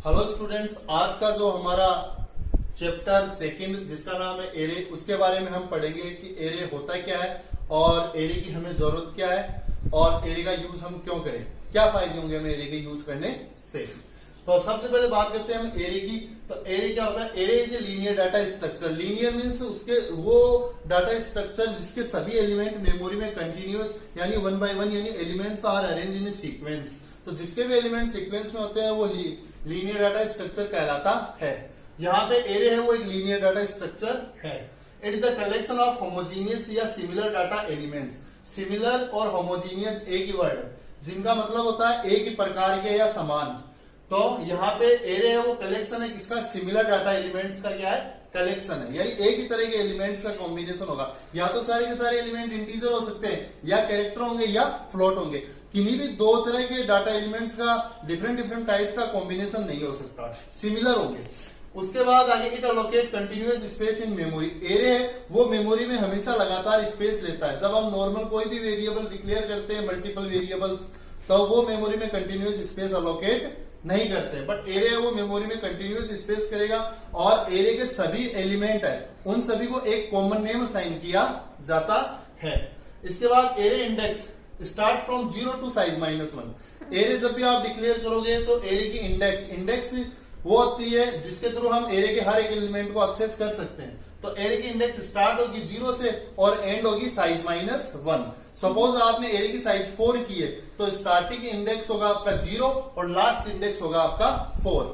Hello students, आज का जो हमारा चैप्टर सेकंड जिसका नाम है एरे, उसके बारे में हम पढ़ेंगे कि एरे होता क्या है और एरे की हमें जरूरत क्या है और एरे का यूज हम क्यों करें, क्या फायदे होंगे हमें एरे के यूज करने से। तो सबसे पहले बात करते हैं हम एरे की। तो एरे क्या होता है? Array is a linear data structure. Linear means उसके वो डाटा स्ट्रक्चर जिसके सभी एलिमेंट मेमोरी में कंटिन्यूअस यानी 1 by 1 यानी elements are arrange in sequence. तो जिसके भी एलिमेंट सीक्वेंस में होते हैं वो लीनियर डाटा स्ट्रक्चर कहलाता है। यहाँ पे एरे है वो एक लीनियर डाटा स्ट्रक्चर है। It is the collection of homogeneous या सिमिलर डाटा एलिमेंट्स। सिमिलर और होमोजीनियस एक ही वर्ड है जिनका मतलब होता है एक ही प्रकार के या समान। तो यहाँ पे एरे है वो कलेक्शन है किसका? सिमिलर डाटा एलिमेंट्स का क्या है? कलेक्शन है, यानी एक ही तरह के एलिमेंट्स का कॉम्बिनेशन होगा। या तो सारे के सारे एलिमेंट इंटीजर हो सकते हैं, या कैरेक्टर होंगे, या फ्लोट होंगे। किन्हीं भी दो तरह के डाटा एलिमेंट्स का डिफरेंट टाइप्स का कॉम्बिनेशन नहीं हो सकता, सिमिलर होंगे। उसके बाद आगे it allocate continuous space in memory. Array है वो मेमोरी में हमेशा लगातार स्पेस लेता है। जब हम नॉर्मल कोई भी वेरिएबल डिक्लेयर करते हैं, मल्टीपल वेरिएबल्स, तो वो मेमोरी में कंटिन्यूअस स्पेस अलोकेट नहीं करते। बट एरे है वो मेमोरी में कंटिन्यूअस स्पेस करेगा और एरे के सभी एलिमेंट है उन सभी को एक कॉमन नेम असाइन किया जाता है। इसके बाद array index start from 0 to size -1। Array जब भी आप डिक्लेयर करोगे तो एरे की इंडेक्स वो होती है जिसके थ्रू हम एरे के हर एक एलिमेंट को एक्सेस कर सकते हैं। तो एरे की इंडेक्स स्टार्ट होगी 0 से और एंड होगी साइज -1। सपोज आपने एरे की साइज 4 की है तो स्टार्टिंग इंडेक्स होगा आपका 0 और लास्ट इंडेक्स होगा आपका 4।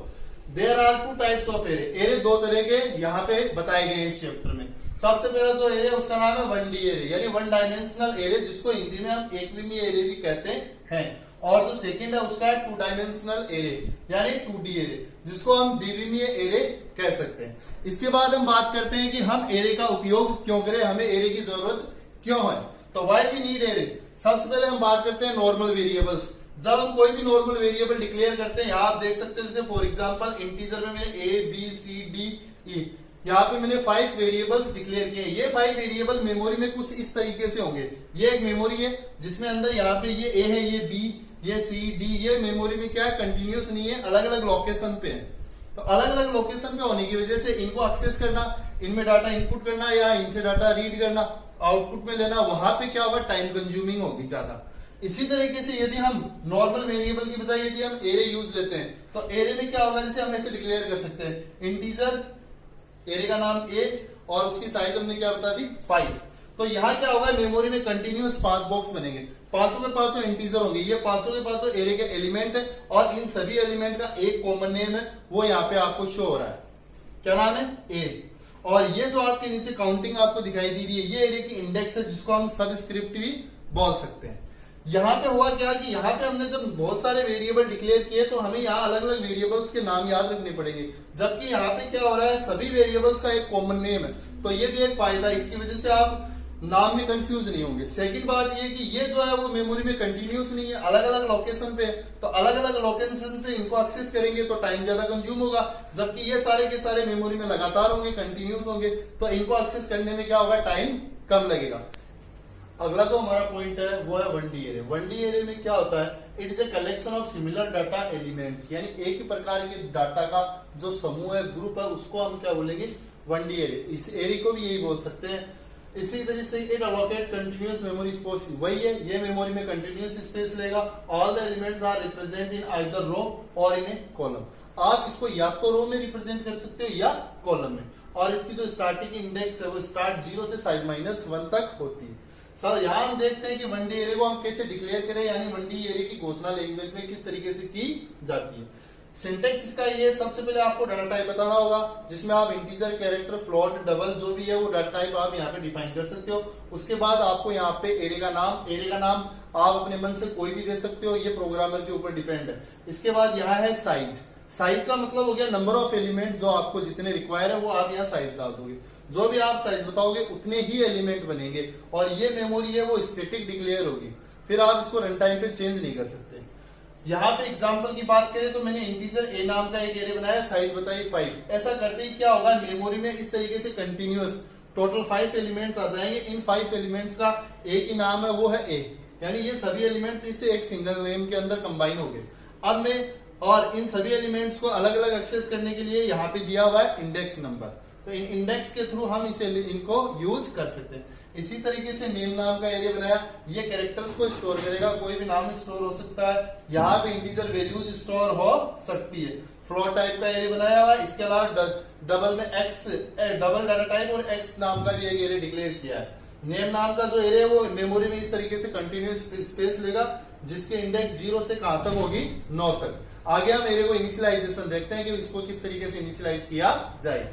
There are 2 types of array. Array दो तरह के यहाँ पे बताए गए हैं इस चैप्टर में। सबसे पहला जो एरे है उसका नाम है 1D एरे, यानी 1 डायमेंशनल एरे, जिसको हिंदी में हम एकविमीय एरे भी कहते हैं। और जो सेकंड है उसका है 2 डायमेंशनल एरे यानी 2D एरे, जिसको हम द्विविमीय एरे कह सकते हैं। इसके बाद हम बात करते हैं कि हम एरे का उपयोग क्यों करें, हमें एरे की जरूरत क्यों है। तो व्हाई वी नीड एरे? सबसे पहले हम बात करते हैं नॉर्मल वेरिएबल्स। जब हम कोई भी नॉर्मल वेरिएबल डिक्लेयर करते हैं, यहाँ आप देख सकते हैं, जैसे फॉर एग्जांपल इंटीजर में मैंने A B C D E, यहाँ पे मैंने 5 वेरिएबल्स डिक्लेयर किए। ये 5 वेरिएबल मेमोरी में कुछ इस तरीके से होंगे। ये एक मेमोरी है जिसमें अंदर यहाँ पे ये A है, ये B, ये C, D, ये मेमोरी में क्या है? कंटिन्यूअस नहीं है, अलग अलग लोकेशन पे है। तो अलग अलग लोकेशन पे होने की वजह से इनको एक्सेस करना, इनमें डाटा इनपुट करना या इनसे डाटा रीड करना, आउटपुट में लेना, वहां पे क्या होगा? टाइम कंज्यूमिंग होगी ज्यादा। इसी तरीके से यदि हम नॉर्मल वेरिएबल की बजाय यदि हम एरे यूज लेते हैं तो एरे में क्या होगा? जैसे हम ऐसे डिक्लेयर कर सकते हैं इंटीजर, एरे का नाम A और उसकी साइज हमने क्या बता दी? 5। तो यहाँ क्या होगा? मेमोरी में कंटिन्यूअस 5 बॉक्स बनेंगे, 500 के 500 इंटीजर होंगे। ये 500 के 500 एरे के एलिमेंट है और इन सभी एलिमेंट का एक कॉमन नेम है, वो यहाँ पे आपको शो हो रहा है। क्या नाम है? A। और ये जो आपके नीचे काउंटिंग आपको दिखाई दे रही है, ये एरे की इंडेक्स है, जिसको हम सबस्क्रिप्ट भी बोल सकते हैं। यहाँ पे हुआ क्या कि यहाँ पे हमने जब बहुत सारे वेरिएबल डिक्लेयर किए तो हमें यहाँ अलग अलग वेरिएबल्स के नाम याद रखने पड़ेंगे, जबकि यहाँ पे क्या हो रहा है? सभी वेरिएबल्स का एक कॉमन नेम है। तो ये भी एक फायदा है, इसकी वजह से आप नाम में कंफ्यूज नहीं होंगे। सेकंड बात ये कि ये जो है वो मेमोरी में कंटिन्यूअस नहीं है, अलग अलग लोकेशन पे। तो अलग अलग लोकेशन से इनको एक्सेस करेंगे तो टाइम ज्यादा कंज्यूम होगा, जबकि ये सारे के सारे मेमोरी में लगातार होंगे, कंटिन्यूअस होंगे, तो इनको एक्सेस करने में क्या होगा? टाइम कम लगेगा। अगला जो हमारा पॉइंट है वो है 1D एरे। 1D एरे में क्या होता है? It is a collection of similar data elements, यानी एक ही प्रकार के डाटा का जो समूह है, ग्रुप है, उसको हम क्या बोलेंगे? 1D array. इस एरे को भी यही बोल सकते हैं। इसी तरह से it allocate continuous memory space, वही है, ये मेमोरी में कंटिन्यूअस स्पेस लेगा। All the elements are represent in either row और इन ए कॉलम। आप इसको या तो रो में रिप्रेजेंट कर सकते हो या कॉलम में। और इसकी जो स्टार्टिंग इंडेक्स है वो स्टार्ट 0 से साइज -1 तक होती है। सर यहाँ हम देखते हैं कि 1D एरे को हम कैसे डिक्लेयर करें, यानी 1D एरे की घोषणा लैंग्वेज में किस तरीके से की जाती है। सिंटेक्स इसका ये, सबसे पहले आपको डाटा टाइप बताना होगा, जिसमें आप इंटीजर, कैरेक्टर, फ्लोट, डबल जो भी है वो डाटा टाइप आप यहाँ पे डिफाइन कर सकते हो। उसके बाद आपको यहाँ पे एरे का नाम आप अपने मन से कोई भी दे सकते हो, ये प्रोग्रामर के ऊपर डिपेंड है। इसके बाद यहाँ है साइज। साइज का मतलब हो गया नंबर ऑफ एलिमेंट, जो आपको जितने रिक्वायर है वो आप यहाँ साइज डाल दोगे। जो भी आप साइज बताओगे उतने ही एलिमेंट बनेंगे और ये मेमोरी है वो स्टैटिक डिक्लेयर होगी, फिर आप इसको रन टाइम पे चेंज नहीं कर सकते। यहाँ पे एग्जांपल की बात करें तो मैंने इंटीजर A नाम का एक एरे बनाया, साइज बताई 5। ऐसा करते ही क्या होगा? मेमोरी में इस तरीके से कंटिन्यूअस टोटल 5 एलिमेंट्स आ जाएंगे। इन 5 एलिमेंट्स का एक ही नाम है, वो है A, यानी ये सभी एलिमेंट्स इससे एक सिंगल नेम के अंदर कंबाइन हो गए। अब मैं और इन सभी एलिमेंट्स को अलग अलग एक्सेस करने के लिए यहाँ पे दिया हुआ है इंडेक्स नंबर। तो इन इंडेक्स के थ्रू हम इनको यूज कर सकते हैं। इसी तरीके से नेम नाम का एरे बनाया, ये कैरेक्टर्स को स्टोर करेगा, कोई भी नाम स्टोर हो सकता है, यहाँ पे इंटीजर वैल्यूज स्टोर हो सकती है। फ्लोट टाइप का एरे बनाया हुआ है, इसके अलावा डबल डाटा टाइप और एक्स नाम का भी एक एरे डिक्लेयर किया है। नेम नाम का जो एरे है वो मेमोरी में इस तरीके से कंटिन्यूस स्पेस लेगा, जिसके इंडेक्स 0 से कहां तक होगी, 9 तक। आगे हम एरे को इनिशियलाइजेशन देखते हैं कि इसको किस तरीके से इनिशियलाइज किया जाए।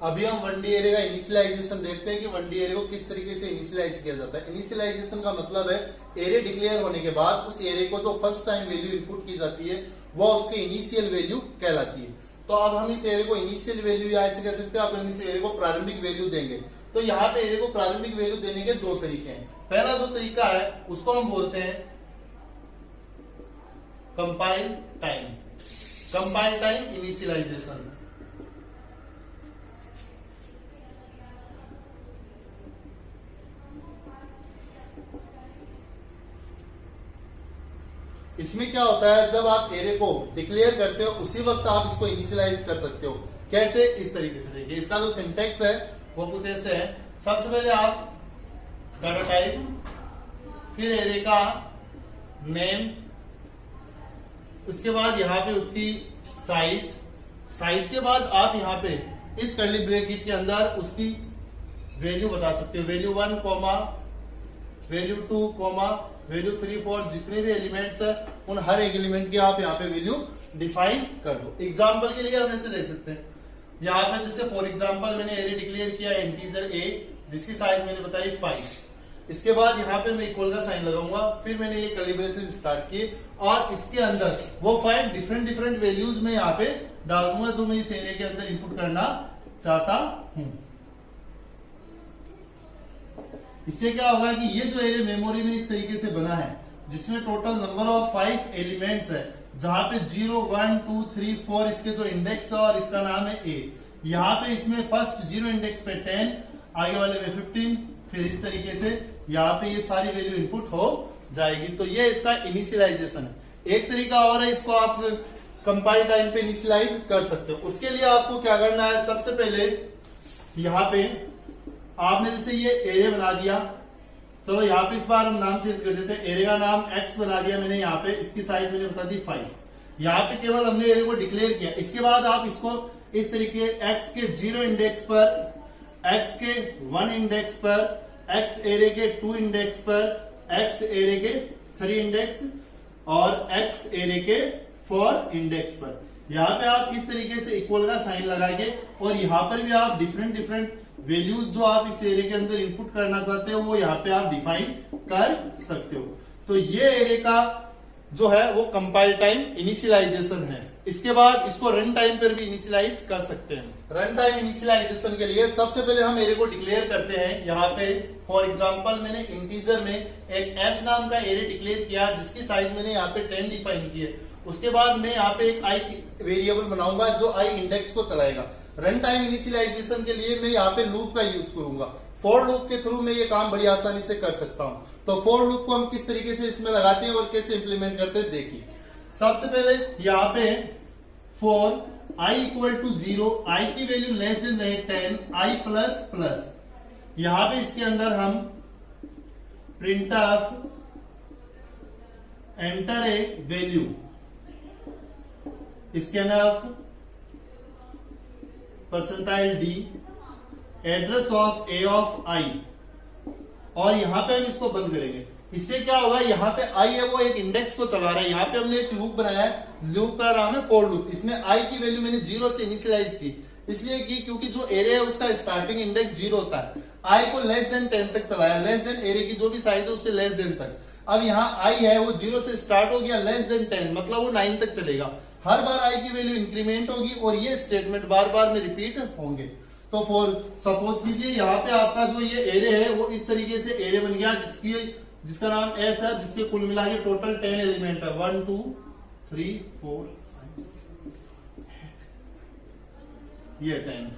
अभी हम 1D एरे का इनिशियलाइजेशन देखते हैं कि 1D एरे को किस तरीके से इनिशियलाइज किया जाता है। इनिशियलाइजेशन का मतलब है एरे डिक्लेयर होने के बाद उस एरे को जो फर्स्ट टाइम वैल्यू इनपुट की जाती है वो उसकी इनिशियल वैल्यू कहलाती है। तो अब हम इस एरे को इनिशियल वैल्यू या ऐसे कह सकते हैं, आप इस एरे को प्रारंभिक वैल्यू देंगे। तो यहाँ पे एरे को प्रारंभिक वैल्यू देने के दो तरीके हैं। पहला जो तरीका है उसको हम बोलते हैं compile time. Compile time initialization. इसमें क्या होता है, जब आप एरे को डिक्लेयर करते हो उसी वक्त आप इसको इनिशियलाइज कर सकते हो। कैसे? इस तरीके से देखिए, इसका जो सिंटेक्स है वो कुछ ऐसे है। सबसे पहले आप डाटा टाइप, फिर एरे का नेम, उसके बाद यहाँ पे उसकी साइज के बाद आप यहाँ पे इस कर्ली ब्रैकेट के अंदर उसकी वैल्यू बता सकते हो। Value 1 comma value 2 comma value 3 4 जितने भी एलिमेंट्स है उन हर एक एलिमेंट की आप यहाँ पे वैल्यू डिफाइन कर दो। एग्जाम्पल के लिए हम ऐसे देख सकते हैं, यहाँ पे जैसे फॉर एग्जाम्पल मैंने एरे डिक्लेयर किया इंटीजर a जिसकी साइज मैंने बताई 5। इसके बाद यहाँ पे मैं इक्वल का साइन लगाऊंगा, फिर मैंने ये कैलिब्रेशन स्टार्ट किए और इसके अंदर वो 5 डिफरेंट वैल्यूज में यहाँ पे डाल दूंगा जो मैं इस एरे के अंदर इनपुट करना चाहता हूं। इससे क्या होगा कि ये जो एरे मेमोरी में इस तरीके से बना है जिसमें टोटल नंबर ऑफ 5 एलिमेंट्स है, जहां पे 0 1 2 3 4 इसके जो इंडेक्स है और इसका नाम है a। यहाँ पे इसमें फर्स्ट 0 इंडेक्स पे 10, आगे वाले में 15, फिर इस तरीके से यहाँ पे ये सारी वैल्यू इनपुट हो जाएगी। तो ये इसका इनिशियलाइजेशन है। एक तरीका और है, इसको आप कंपाइल टाइम पे इनिशियलाइज कर सकते हो। उसके लिए आपको क्या करना है, सबसे पहले यहाँ पे आपने जैसे ये एरे बना दिया, चलो यहाँ पे इस बार हम नाम चेंज कर देते हैं। एरे का नाम x बना दिया मैंने, यहाँ पे इसकी साइज मैंने बता दी 5। यहाँ पे केवल हमने एरे को डिक्लेयर किया। इसके बाद आप इसको इस तरीके x के 0 इंडेक्स पर, x के 1 इंडेक्स पर, x एरे के 2 इंडेक्स पर, x एरे के 3 इंडेक्स और x एरे के 4 इंडेक्स पर, यहाँ पे आप इस तरीके से इक्वल का साइन लगा के और यहाँ पर भी आप डिफरेंट वैल्यूज जो आप इस एरे के अंदर इनपुट करना चाहते हो वो यहाँ पे आप डिफाइन कर सकते हो। तो ये एरे का जो है वो कंपाइल टाइम इनिशियलाइजेशन है। इसके बाद इसको रन टाइम पर भी इनिशियलाइज कर सकते हैं। रन टाइम इनिशियलाइजेशन के लिए सबसे पहले हम एरे को डिक्लेयर करते हैं। यहाँ पे फॉर एग्जांपल मैंने इंटीजर में एक s नाम का एरे डिक्लेयर किया जिसकी साइज मैंने यहाँ पे 10 डिफाइन की है। उसके बाद मैं यहाँ पे एक i वेरिएबल बनाऊंगा जो i इंडेक्स को चलाएगा। रन टाइम इनिशियलाइजेशन के लिए मैं यहाँ पे लूप का यूज करूंगा। फॉर लूप के थ्रू मैं ये काम बड़ी आसानी से कर सकता हूँ। तो फॉर लूप को हम किस तरीके से इसमें लगाते हैं और कैसे इंप्लीमेंट करते हैं देखिए। सबसे पहले यहाँ पे for i equal to 0, i की वैल्यू लेस देन रहे 10, i प्लस प्लस, यहाँ पे इसके अंदर हम printf एंटर ए वैल्यू, इसके अंदर %d address of a of i और यहां पे हम इसको बंद करेंगे। इससे क्या होगा, यहाँ पे i है वो एक इंडेक्स को चला रहा है। यहाँ पे हमने एक लूप बनाया है, लूप का नाम है फॉर लूप। इसमें i की वैल्यू मैंने 0 से इनिशियलाइज की, इसलिए की क्योंकि जो एरे है उसका स्टार्टिंग इंडेक्स 0 होता है। i को लेस देन 10 तक चलाया, लेस देन एरे की जो भी साइज है उससे लेस देन तक। अब यहाँ i है वो 0 से स्टार्ट हो गया, लेस देन 10 मतलब वो 9 तक चलेगा। हर बार i की वैल्यू इंक्रीमेंट होगी और ये स्टेटमेंट बार बार में रिपीट होंगे। तो फॉर सपोज कीजिए यहाँ पे आपका जो ये एरे है वो इस तरीके से एरे बन गया जिसका नाम s है, जिसके कुल मिला के टोटल 10 एलिमेंट है, 1 2 3 4 5 ये 10।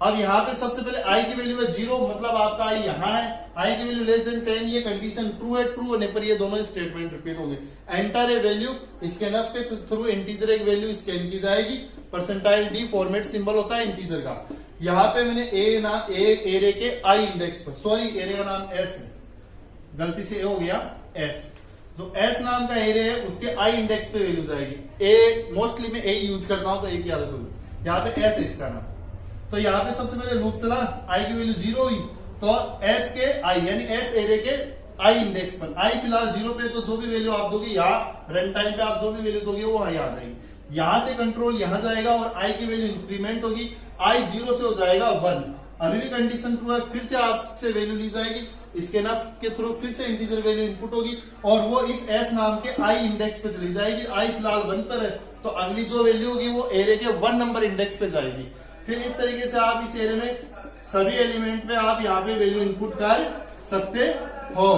अब यहाँ पे सबसे पहले आई की वैल्यू है 0, मतलब आपका आई यहाँ है, आई की वैल्यू लेस देन 10, ये कंडीशन ट्रू है, ट्रू होने पर ये दोनों स्टेटमेंट रिपीट होंगे। एंटर ए वैल्यू, स्कैनफ के थ्रू इंटीजर एक वैल्यू स्कैन की जाएगी। परसेंटाइल डी फॉर्मेट सिंबल होता है इंटीजर का। यहाँ पे मैंने एरे के आई इंडेक्स पर, सॉरी एरे का नाम एस है, गलती से ए हो गया एस, जो एस नाम का एरे है उसके आई इंडेक्स पे वैल्यू जाएगी। ए मोस्टली मैं ए यूज करता हूं तो ए की आदत होगी, यहाँ पे एस है इसका नाम। तो यहाँ पे सबसे पहले लूप चला, आई की वैल्यू 0 हुई, तो एस के आई यानी एस एरे के आई इंडेक्स पर, आई फिलहाल 0 पे, तो जो भी वैल्यू आप दोगे यहाँ रन टाइम पे आप जो भी वैल्यू दोगे वो यहाँ आ जाएगी। यहाँ से कंट्रोल यहाँ जाएगा और आई की वैल्यू इंक्रीमेंट होगी, आई 0 से हो जाएगा 1। अभी भी कंडीशन ट्रू है, फिर से आपसे वैल्यू ली जाएगी, इसके नफ के थ्रू फिर से इंटीजर वैल्यू इनपुट होगी और वो इस एस नाम के आई इंडेक्स पे चली जाएगी। आई फिलहाल 1 पर है, तो अगली जो वैल्यू होगी वो एरे के 1 नंबर इंडेक्स पे जाएगी। फिर इस तरीके से आप इस एरे में सभी एलिमेंट पे आप यहाँ पे वैल्यू इनपुट कर सकते हो।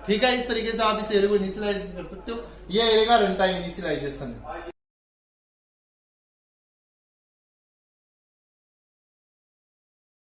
ठीक है, इस तरीके से आप इस एरे को इनिशियलाइज कर सकते हो। ये एरे का रन टाइम इनिशियलाइजेशन है।